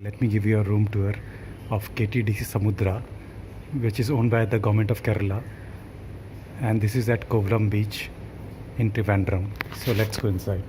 Let me give you a room tour of KTDC Samudra, which is owned by the government of Kerala, and this is at Kovalam beach in Trivandrum. So let's go inside.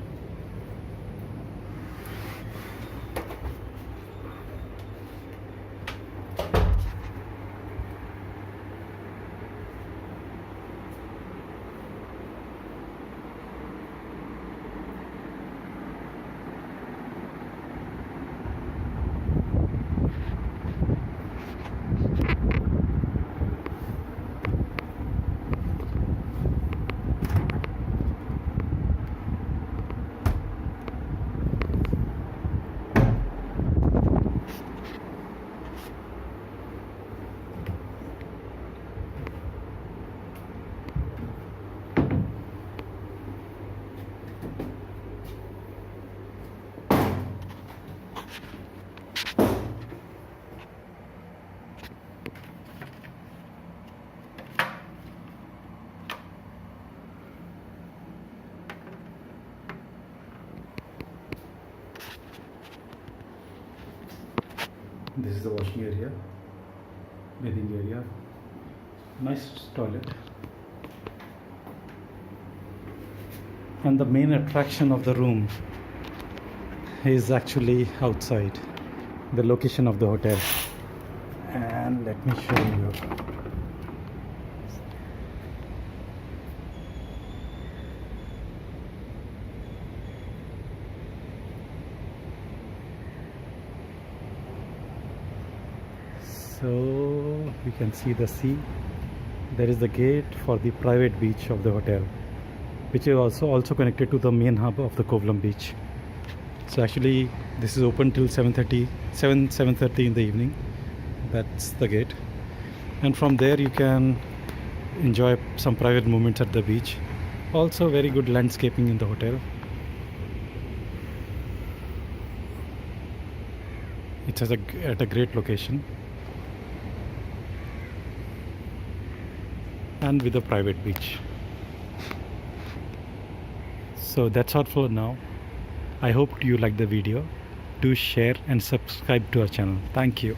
This is the washing area, bathing area, nice toilet. And the main attraction of the room is actually outside, the location of the hotel. And let me show you. So we can see the sea. There is the gate for the private beach of the hotel, which is also connected to the main hub of the Kovalam beach. So actually this is open till 7:30 in the evening. That's the gate, and from there you can enjoy some private moments at the beach. Also very good landscaping in the hotel. It's at a great location and with a private beach. So that's all for now. I hope you like the video. Do share and subscribe to our channel. Thank you.